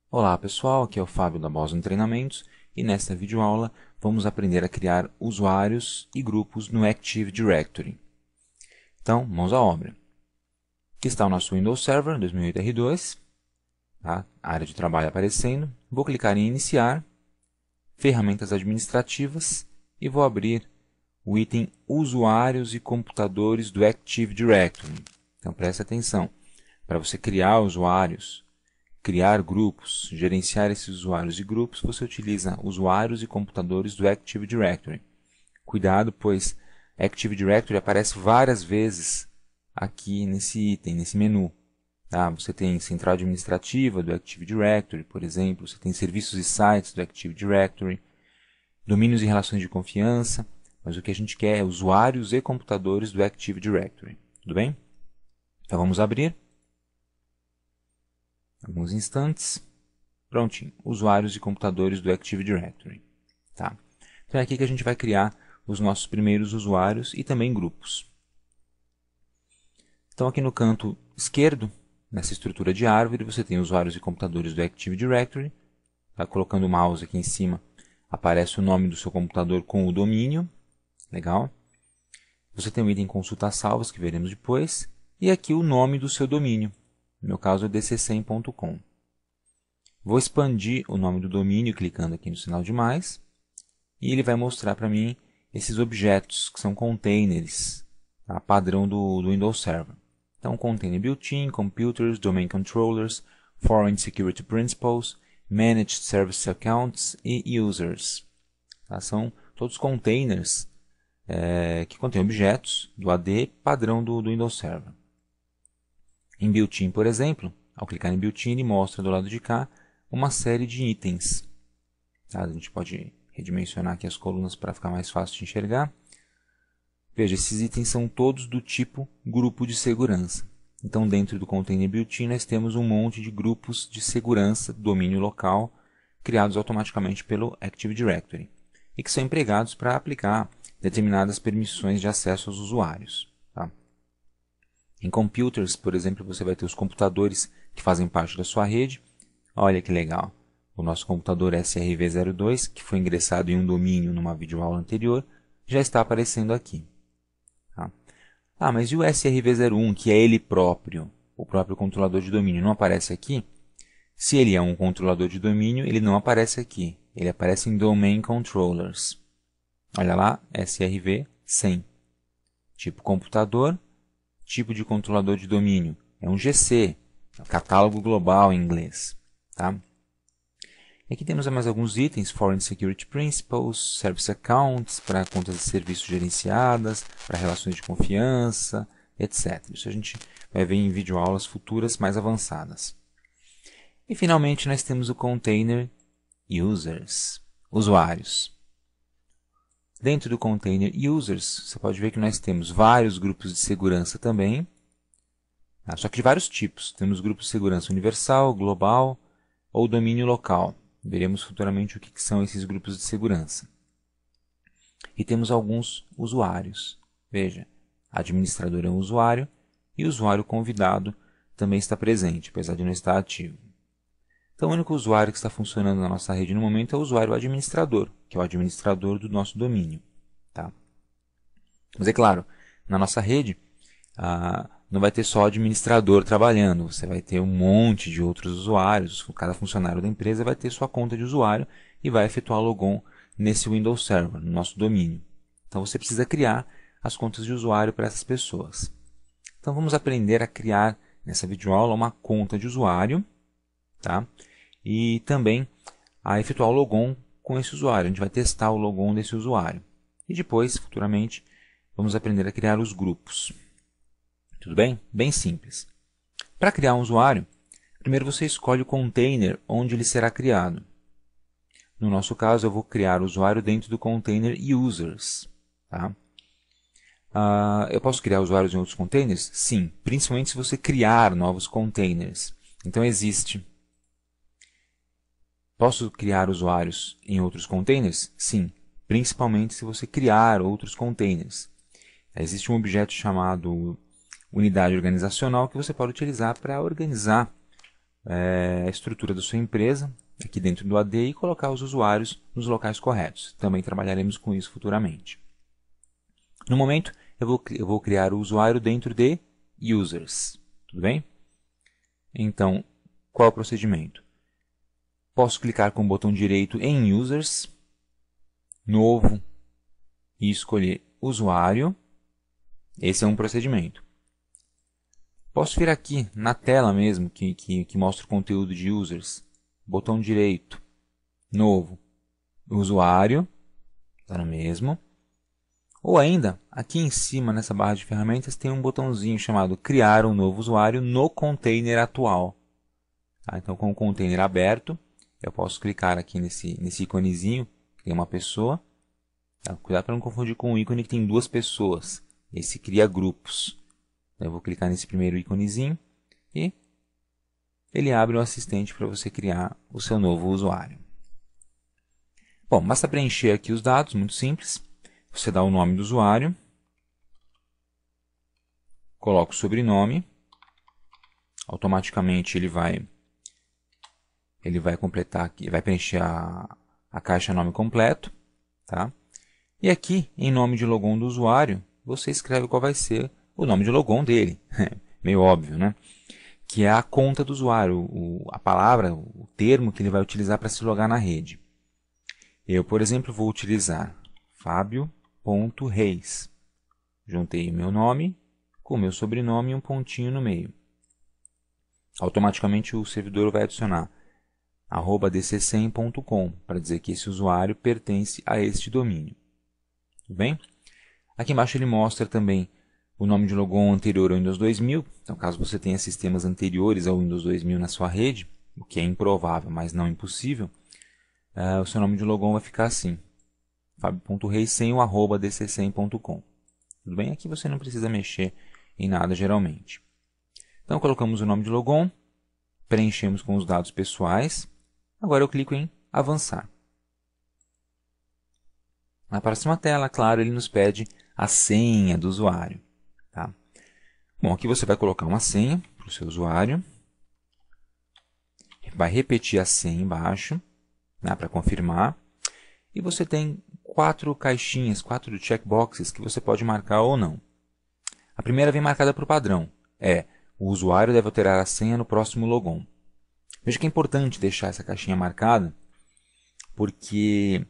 Olá pessoal, aqui é o Fábio da Boston Treinamentos e nesta videoaula vamos aprender a criar usuários e grupos no Active Directory. Então, mãos à obra. Aqui está o nosso Windows Server 2008 R2, tá? A área de trabalho aparecendo. Vou clicar em Iniciar, Ferramentas Administrativas e vou abrir o item Usuários e Computadores do Active Directory. Então preste atenção, para você criar usuários, criar grupos, gerenciar esses usuários e grupos, você utiliza usuários e computadores do Active Directory. Cuidado, pois Active Directory aparece várias vezes aqui nesse item, nesse menu. Tá? Você tem central administrativa do Active Directory, por exemplo, você tem serviços e sites do Active Directory, domínios e relações de confiança, mas o que a gente quer é usuários e computadores do Active Directory. Tudo bem? Então vamos abrir. Alguns instantes. Prontinho. Usuários e computadores do Active Directory. Tá? Então é aqui que a gente vai criar os nossos primeiros usuários e também grupos. Então aqui no canto esquerdo, nessa estrutura de árvore, você tem usuários e computadores do Active Directory. Tá? Colocando o mouse aqui em cima, aparece o nome do seu computador com o domínio. Legal? Você tem o item consulta salvas, que veremos depois. E aqui o nome do seu domínio. No meu caso é dc100.com. Vou expandir o nome do domínio clicando aqui no sinal de mais. E ele vai mostrar para mim esses objetos, que são containers, tá? Padrão do Windows Server. Então, container built-in, computers, domain controllers, foreign security principles, managed service accounts e users. Tá? São todos containers que contêm objetos do AD padrão do Windows Server. Em built-in, por exemplo, ao clicar em built-in, ele mostra do lado de cá uma série de itens. Tá? A gente pode redimensionar aqui as colunas para ficar mais fácil de enxergar. Veja, esses itens são todos do tipo grupo de segurança. Então, dentro do container built-in, nós temos um monte de grupos de segurança, domínio local, criados automaticamente pelo Active Directory, e que são empregados para aplicar determinadas permissões de acesso aos usuários. Tá? Em computers, por exemplo, você vai ter os computadores que fazem parte da sua rede. Olha que legal! O nosso computador SRV02, que foi ingressado em um domínio numa videoaula anterior, já está aparecendo aqui. Tá? Ah, mas e o SRV01, que é ele próprio, o próprio controlador de domínio, não aparece aqui? Se ele é um controlador de domínio, ele não aparece aqui. Ele aparece em Domain Controllers. Olha lá, SRV100. Tipo computador, tipo de controlador de domínio. É um GC, catálogo global em inglês. Tá? E aqui temos mais alguns itens, Foreign Security Principles, Service Accounts, para contas de serviços gerenciadas, para relações de confiança, etc. Isso a gente vai ver em videoaulas futuras mais avançadas. E finalmente nós temos o Container Users, usuários. Dentro do Container Users, você pode ver que nós temos vários grupos de segurança também, só que de vários tipos. Temos grupos de segurança universal, global ou domínio local. Veremos futuramente o que são esses grupos de segurança. E temos alguns usuários. Veja, administrador é um usuário e o usuário convidado também está presente, apesar de não estar ativo. Então, o único usuário que está funcionando na nossa rede no momento é o usuário administrador, que é o administrador do nosso domínio. Tá? Mas é claro, na nossa rede não vai ter só administrador trabalhando, você vai ter um monte de outros usuários, cada funcionário da empresa vai ter sua conta de usuário e vai efetuar logon nesse Windows Server, no nosso domínio. Então você precisa criar as contas de usuário para essas pessoas. Então vamos aprender a criar nessa videoaula uma conta de usuário, tá? E também a efetuar o logon com esse usuário. A gente vai testar o logon desse usuário. E depois, futuramente, vamos aprender a criar os grupos. Tudo bem? Bem simples. Para criar um usuário, primeiro você escolhe o container onde ele será criado. No nosso caso, eu vou criar o usuário dentro do container Users. Tá? Eu posso criar usuários em outros containers? Sim, principalmente se você criar novos containers. Então, Posso criar usuários em outros containers? Sim, principalmente se você criar outros containers. Existe um objeto chamado unidade organizacional que você pode utilizar para organizar a estrutura da sua empresa aqui dentro do AD e colocar os usuários nos locais corretos. Também trabalharemos com isso futuramente. No momento, eu vou criar o usuário dentro de Users. Tudo bem? Então, qual é o procedimento? Posso clicar com o botão direito em Users, Novo, e escolher Usuário. Esse é um procedimento. Posso vir aqui na tela mesmo, que mostra o conteúdo de Users. Botão direito, Novo, Usuário, está no mesmo. Ou ainda, aqui em cima, nessa barra de ferramentas, tem um botãozinho chamado Criar um novo usuário no container atual. Tá? Então, com o container aberto, eu posso clicar aqui nesse íconezinho, que tem uma pessoa. Tá? Cuidado para não confundir com um ícone que tem duas pessoas. Esse cria grupos. Eu vou clicar nesse primeiro íconezinho e ele abre o assistente para você criar o seu novo usuário. Bom, basta preencher aqui os dados, muito simples. Você dá o nome do usuário, coloca o sobrenome, automaticamente ele vai completar aqui, vai preencher a caixa nome completo, tá? E aqui, em nome de logon do usuário, você escreve qual vai ser o nome de logon dele, meio óbvio, né? Que é a conta do usuário, a palavra, o termo que ele vai utilizar para se logar na rede. Eu, por exemplo, vou utilizar Fabio.Reis. Juntei o meu nome com o meu sobrenome e um pontinho no meio. Automaticamente o servidor vai adicionar @dc100.com para dizer que esse usuário pertence a este domínio. Tudo bem? Aqui embaixo ele mostra também o nome de logon anterior ao Windows 2000. Então, caso você tenha sistemas anteriores ao Windows 2000 na sua rede, o que é improvável, mas não impossível, o seu nome de logon vai ficar assim: Fabio.Reis sem o @dc100.com. Tudo bem? Aqui você não precisa mexer em nada geralmente. Então, colocamos o nome de logon, preenchemos com os dados pessoais. Agora eu clico em Avançar. Na próxima tela, claro, ele nos pede a senha do usuário. Tá? Bom, aqui você vai colocar uma senha para o seu usuário. Vai repetir a senha embaixo, né, para confirmar. E você tem 4 caixinhas, 4 checkboxes que você pode marcar ou não. A primeira vem marcada por padrão. O usuário deve alterar a senha no próximo logon. Veja que é importante deixar essa caixinha marcada, porque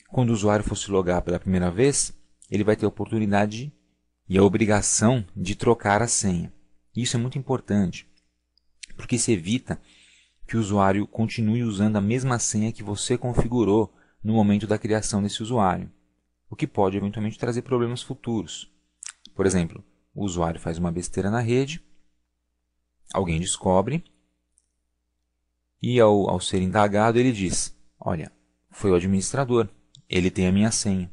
quando o usuário for se logar pela primeira vez, ele vai ter a oportunidade e a obrigação de trocar a senha. Isso é muito importante, porque isso evita que o usuário continue usando a mesma senha que você configurou no momento da criação desse usuário, o que pode eventualmente trazer problemas futuros. Por exemplo, o usuário faz uma besteira na rede, alguém descobre, e ao ser indagado ele diz: olha, foi o administrador, ele tem a minha senha.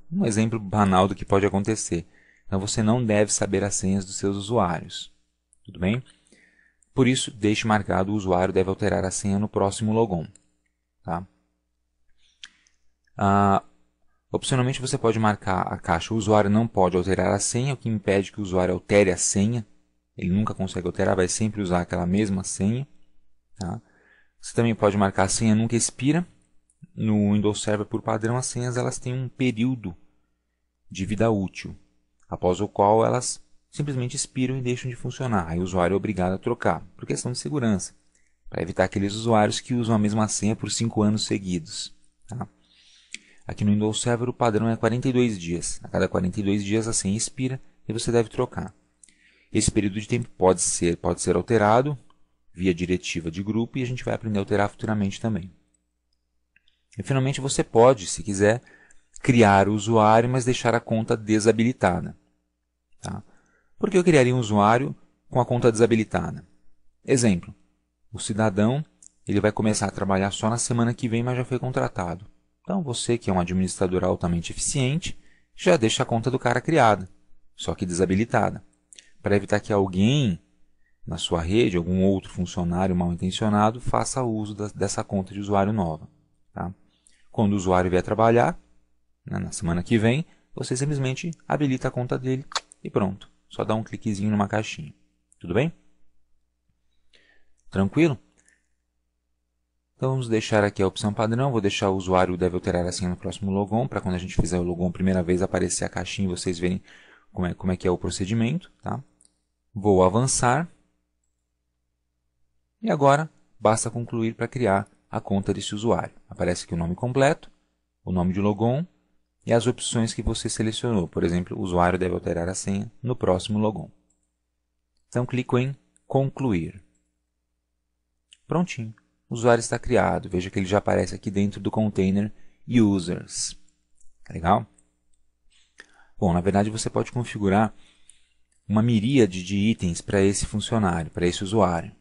Um exemplo banal do que pode acontecer. Então você não deve saber as senhas dos seus usuários. Tudo bem? Por isso, deixe marcado: o usuário deve alterar a senha no próximo logon. Tá? Opcionalmente você pode marcar a caixa: o usuário não pode alterar a senha, o que impede que o usuário altere a senha. Ele nunca consegue alterar, vai sempre usar aquela mesma senha. Tá? Você também pode marcar: a senha nunca expira. No Windows Server, por padrão, as senhas elas têm um período de vida útil, após o qual elas simplesmente expiram e deixam de funcionar. Aí o usuário é obrigado a trocar, por questão de segurança, para evitar aqueles usuários que usam a mesma senha por 5 anos seguidos. Tá? Aqui no Windows Server o padrão é 42 dias. A cada 42 dias a senha expira e você deve trocar. Esse período de tempo pode ser alterado via diretiva de grupo, e a gente vai aprender a alterar futuramente também. E finalmente você pode, se quiser, criar o usuário, mas deixar a conta desabilitada. Tá? Por que eu criaria um usuário com a conta desabilitada? Exemplo: o cidadão ele vai começar a trabalhar só na semana que vem, mas já foi contratado. Então você, que é um administrador altamente eficiente, já deixa a conta do cara criada, só que desabilitada, para evitar que alguém na sua rede, algum outro funcionário mal intencionado, faça uso dessa conta de usuário nova. Tá? Quando o usuário vier trabalhar, né, na semana que vem, você simplesmente habilita a conta dele e pronto. Só dá um cliquezinho numa caixinha. Tudo bem? Tranquilo? Então vamos deixar aqui a opção padrão, vou deixar o usuário deve alterar a senha no próximo logon, para quando a gente fizer o logon a primeira vez aparecer a caixinha e vocês verem como é que é o procedimento. Tá? Vou avançar. E agora basta concluir para criar a conta desse usuário. Aparece aqui o nome completo, o nome de logon e as opções que você selecionou. Por exemplo, o usuário deve alterar a senha no próximo logon. Então clico em concluir. Prontinho. O usuário está criado. Veja que ele já aparece aqui dentro do container Users. Legal? Bom, na verdade você pode configurar uma miríade de itens para esse funcionário, para esse usuário.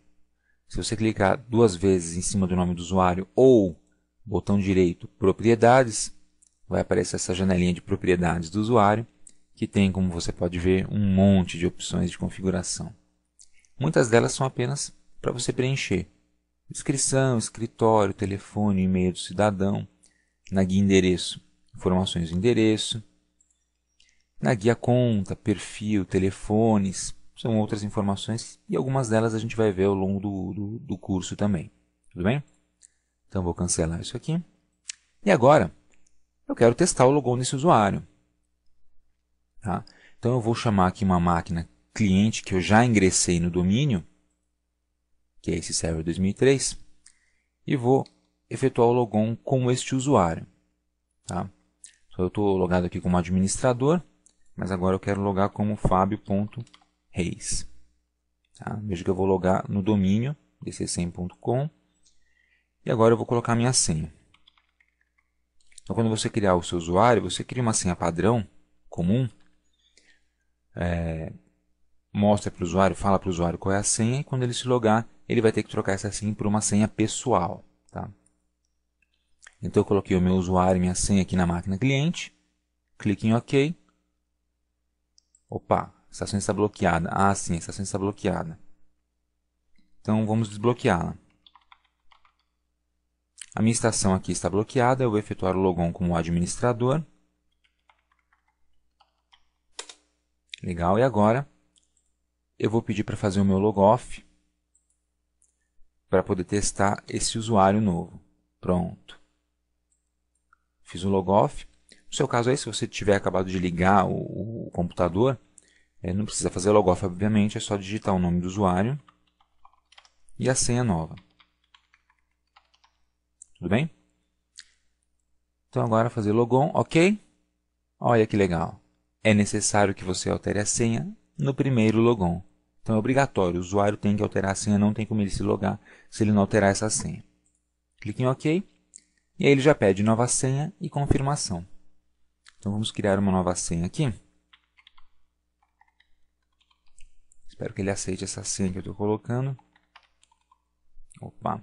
Se você clicar 2 vezes em cima do nome do usuário ou botão direito Propriedades, vai aparecer essa janelinha de propriedades do usuário, que tem, como você pode ver, um monte de opções de configuração. Muitas delas são apenas para você preencher. Inscrição, escritório, telefone, e-mail do cidadão. Na guia endereço, informações do endereço. Na guia conta, perfil, telefones, são outras informações e algumas delas a gente vai ver ao longo do curso também. Tudo bem? Então vou cancelar isso aqui. E agora eu quero testar o logon desse usuário. Tá? Então eu vou chamar aqui uma máquina cliente que eu já ingressei no domínio, que é esse server 2003, e vou efetuar o logon com este usuário. Tá? Então, eu estou logado aqui como administrador, mas agora eu quero logar como fabio.reis. Tá? Veja que eu vou logar no domínio dc100.com e agora eu vou colocar minha senha. Então, quando você criar o seu usuário, você cria uma senha padrão, comum, mostra para o usuário, fala para o usuário qual é a senha e quando ele se logar, ele vai ter que trocar essa senha por uma senha pessoal. Tá? Então eu coloquei o meu usuário e minha senha aqui na máquina cliente, clique em OK. Opa, a estação está bloqueada. Ah, sim, a estação está bloqueada. Então vamos desbloqueá-la. A minha estação aqui está bloqueada, eu vou efetuar o logon como administrador. Legal, e agora eu vou pedir para fazer o meu logoff para poder testar esse usuário novo. Pronto. Fiz o logoff. No seu caso aí, se você tiver acabado de ligar o computador, não precisa fazer logoff, obviamente, é só digitar o nome do usuário e a senha nova. Tudo bem? Então agora fazer logon, ok? Olha que legal. É necessário que você altere a senha no primeiro logon. Então é obrigatório, o usuário tem que alterar a senha, não tem como ele se logar se ele não alterar essa senha. Clique em OK e aí ele já pede nova senha e confirmação. Então vamos criar uma nova senha aqui. Espero que ele aceite essa senha que eu estou colocando. Opa!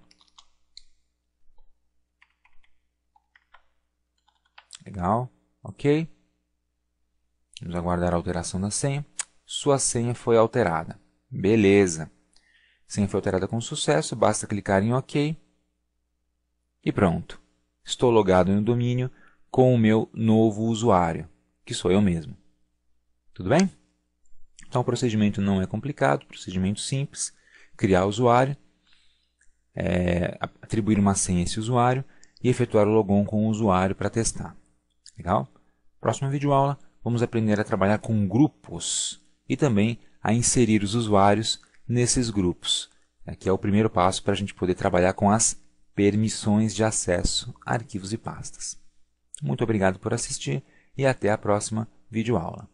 Legal, ok. Vamos aguardar a alteração da senha. Sua senha foi alterada. Beleza. A senha foi alterada com sucesso, basta clicar em OK. E pronto. Estou logado no domínio com o meu novo usuário, que sou eu mesmo. Tudo bem? Então o procedimento não é complicado, procedimento simples. Criar o usuário, atribuir uma senha a esse usuário e efetuar o logon com o usuário para testar. Legal? Próxima videoaula, vamos aprender a trabalhar com grupos e também a inserir os usuários nesses grupos. Aqui é o primeiro passo para a gente poder trabalhar com as permissões de acesso a arquivos e pastas. Muito obrigado por assistir e até a próxima videoaula.